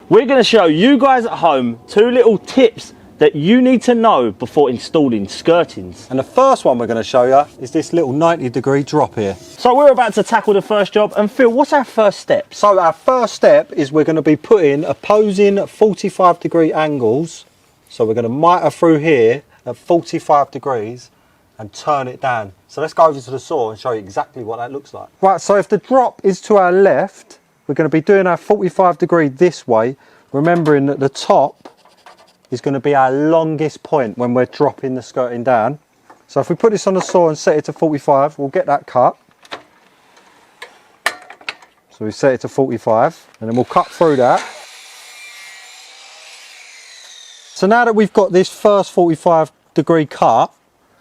we're going to show you guys at home 2 little tips that you need to know before installing skirtings. And the first one we're going to show you is this little 90-degree drop here. So we're about to tackle the first job, and Phil, what's our first step? So our first step is we're going to be putting opposing 45-degree angles. So we're going to mitre through here at 45 degrees and turn it down. So let's go over to the saw and show you exactly what that looks like. Right, so if the drop is to our left, we're going to be doing our 45 degree this way, remembering that the top is going to be our longest point when we're dropping the skirting down. So if we put this on the saw and set it to 45, we'll get that cut. So we set it to 45 and then we'll cut through that. So now that we've got this first 45 degree cut,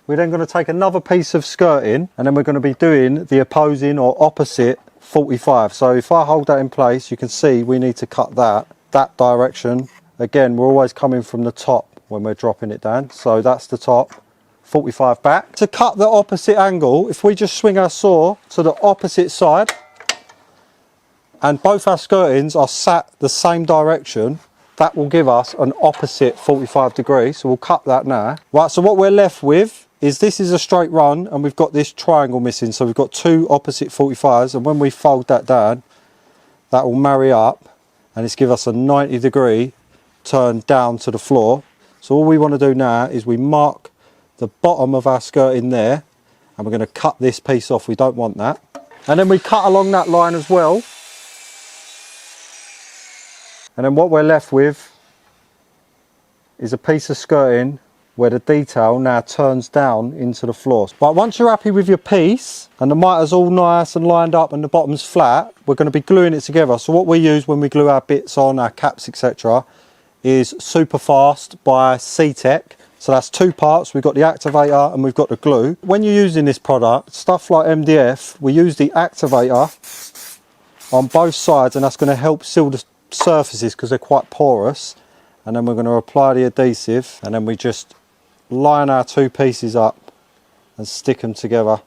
we're then going to take another piece of skirting and then we're going to be doing the opposing or opposite 45. So if I hold that in place, you can see we need to cut that direction. Again, we're always coming from the top when we're dropping it down. So that's the top, 45 back. To cut the opposite angle, if we just swing our saw to the opposite side and both our skirtings are sat the same direction, that will give us an opposite 45 degrees. So we'll cut that now. Right, so what we're left with is this is a straight run and we've got this triangle missing. So we've got 2 opposite 45s, and when we fold that down, that will marry up and it's give us a 90-degree turn down to the floor. So all we want to do now is we mark the bottom of our skirting there and we're going to cut this piece off. We don't want that. And then we cut along that line as well. And then what we're left with is a piece of skirting where the detail now turns down into the floor. But once you're happy with your piece and the mitre's all nice and lined up and the bottom's flat, we're going to be gluing it together. So what we use when we glue our bits on, our caps, etc., is Super Fast by C-Tec. So that's 2 parts. We've got the activator and we've got the glue. When you're using this product, stuff like MDF, we use the activator on both sides, and that's going to help seal the surfaces because they're quite porous. And then we're going to apply the adhesive and then we just line our 2 pieces up and stick them together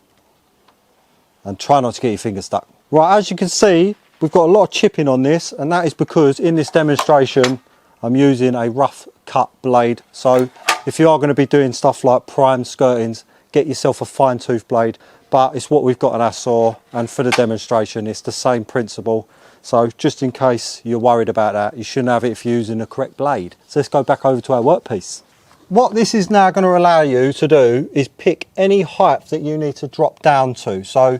and try not to get your finger stuck. Right, as you can see, we've got a lot of chipping on this, and that is because in this demonstration I'm using a rough cut blade. So if you are going to be doing stuff like prime skirtings, get yourself a fine tooth blade, but it's what we've got on our saw, and for the demonstration it's the same principle. So just in case you're worried about that, you shouldn't have it if you're using the correct blade. So let's go back over to our workpiece. What this is now going to allow you to do is pick any height that you need to drop down to. So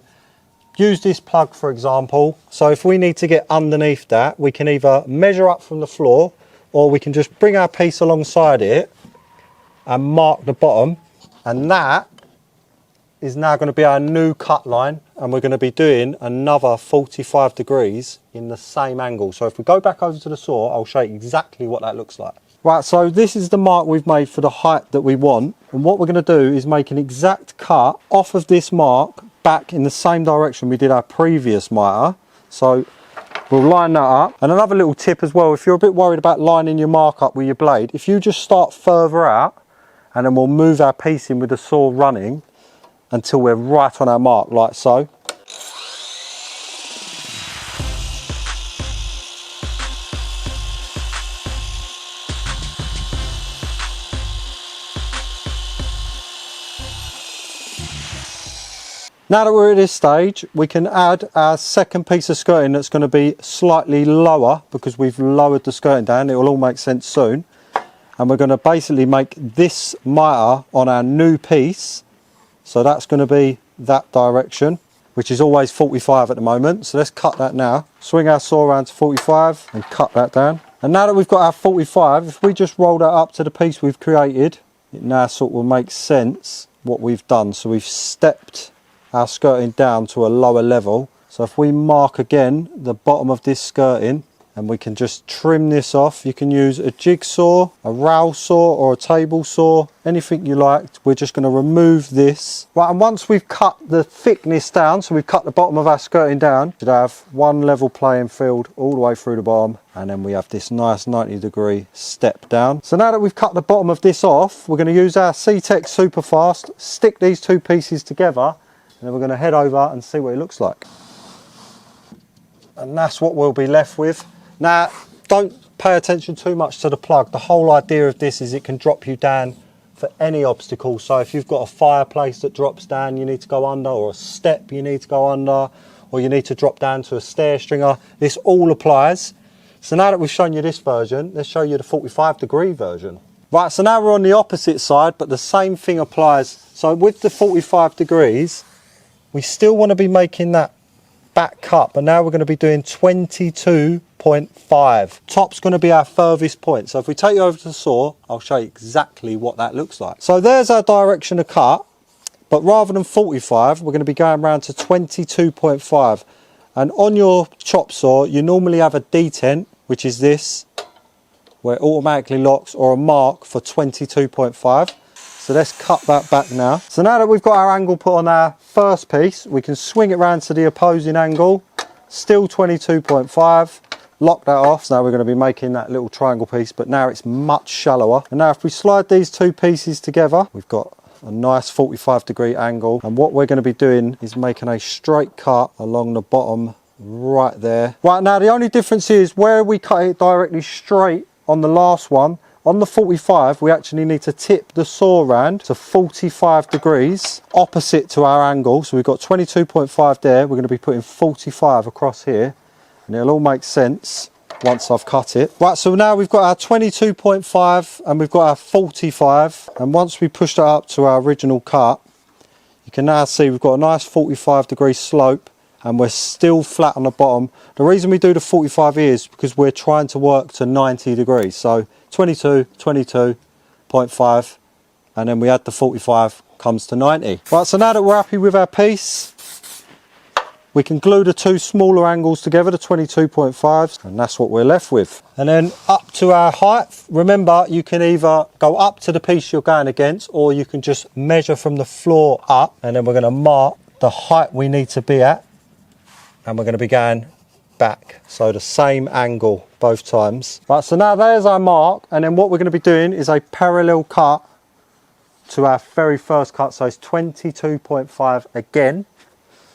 use this plug for example. So if we need to get underneath that, we can either measure up from the floor or we can just bring our piece alongside it and mark the bottom, and that is now going to be our new cut line, and we're going to be doing another 45 degrees in the same angle. So if we go back over to the saw, I'll show you exactly what that looks like. Right, so this is the mark we've made for the height that we want, and what we're going to do is make an exact cut off of this mark back in the same direction we did our previous mitre. So we'll line that up. And another little tip as well, if you're a bit worried about lining your mark up with your blade, if you just start further out and then we'll move our piece in with the saw running until we're right on our mark, like so. Now that we're at this stage, we can add our second piece of skirting that's going to be slightly lower because we've lowered the skirting down. It will all make sense soon. And we're going to basically make this mitre on our new piece. So that's going to be that direction, which is always 45 at the moment. So let's cut that now. Swing our saw around to 45 and cut that down. And now that we've got our 45, if we just roll that up to the piece we've created, it now sort of will make sense what we've done. So we've stepped our skirting down to a lower level. So if we mark again the bottom of this skirting, and we can just trim this off. You can use a jigsaw, a rowel saw or a table saw, anything you like. We're just going to remove this. Right, and once we've cut the thickness down, so we've cut the bottom of our skirting down, should have one level playing field all the way through the bottom, and then we have this nice 90-degree step down. So now that we've cut the bottom of this off, we're going to use our C-Tec Super Fast, stick these 2 pieces together, and then we're going to head over and see what it looks like. And that's what we'll be left with. Now, don't pay attention too much to the plug. The whole idea of this is it can drop you down for any obstacle. So if you've got a fireplace that drops down you need to go under, or a step you need to go under, or you need to drop down to a stair stringer, this all applies. So now that we've shown you this version, let's show you the 45-degree version. Right, so now we're on the opposite side, but the same thing applies. So with the 45 degrees, we still want to be making that back cut, but now we're going to be doing 22.5. Top's going to be our furthest point. So if we take you over to the saw, I'll show you exactly what that looks like. So there's our direction of cut, but rather than 45, we're going to be going around to 22.5. And on your chop saw, you normally have a detent, which is this, where it automatically locks, or a mark for 22.5. So let's cut that back now. So now that we've got our angle put on our first piece, we can swing it round to the opposing angle, still 22.5, lock that off. So now we're going to be making that little triangle piece, but now it's much shallower. And now if we slide these two pieces together, we've got a nice 45-degree angle. And what we're going to be doing is making a straight cut along the bottom right there. Right, now the only difference is where we cut it directly straight on the last one, on the 45, we actually need to tip the saw round to 45 degrees opposite to our angle. So we've got 22.5 there. We're going to be putting 45 across here, and it'll all make sense once I've cut it. Right, so now we've got our 22.5 and we've got our 45. And once we push that up to our original cut, you can now see we've got a nice 45-degree slope, and we're still flat on the bottom. The reason we do the 45 is because we're trying to work to 90 degrees. So 22, 22.5, and then we add the 45, comes to 90. Right, so now that we're happy with our piece, we can glue the two smaller angles together, the 22.5s, and that's what we're left with. And then up to our height, remember you can either go up to the piece you're going against, or you can just measure from the floor up, and then we're going to mark the height we need to be at, and we're going to be going back, so the same angle both times. Right, so now there's our mark, and then what we're going to be doing is a parallel cut to our very first cut, so it's 22.5 again.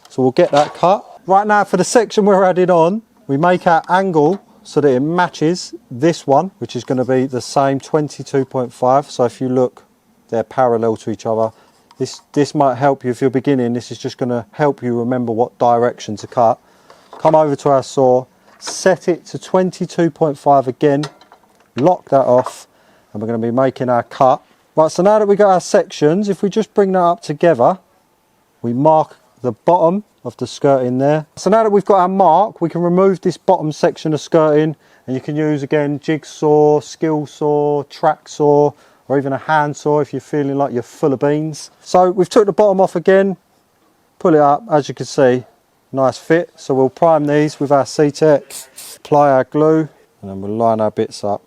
So we'll get that cut. Right, now for the section we're adding on, we make our angle so that it matches this one, which is going to be the same 22.5. So if you look, they're parallel to each other. This might help you if you're beginning. This is just going to help you remember what direction to cut. Come over to our saw, set it to 22.5 again, lock that off, and we're going to be making our cut. Right, so now that we got our sections, if we just bring that up together, we mark the bottom of the skirting there. So now that we've got our mark, we can remove this bottom section of skirting, and you can use again jigsaw, skill saw, track saw, or even a hand saw if you're feeling like you're full of beans. So we've took the bottom off again, pull it up, as you can see, nice fit. So we'll prime these with our C-Tec, apply our glue, and then we'll line our bits up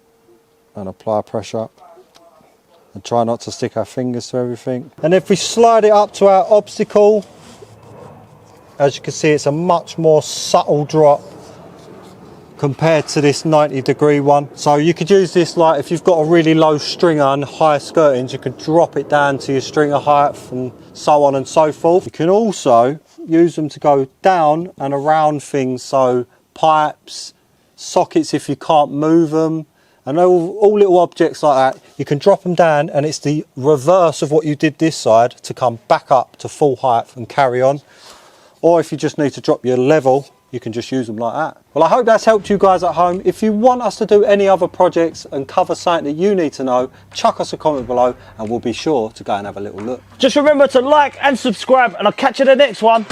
and apply pressure, and try not to stick our fingers to everything. And if we slide it up to our obstacle, as you can see, it's a much more subtle drop compared to this 90-degree one. So you could use this, like if you've got a really low stringer and high skirtings, you could drop it down to your stringer height and so on and so forth. You can also use them to go down and around things, so pipes, sockets if you can't move them, and all little objects like that. You can drop them down, and it's the reverse of what you did this side to come back up to full height and carry on. Or if you just need to drop your level, you can just use them like that. Well, I hope that's helped you guys at home. If you want us to do any other projects and cover something that you need to know, chuck us a comment below and we'll be sure to go and have a little look. Just remember to like and subscribe, and I'll catch you in the next one.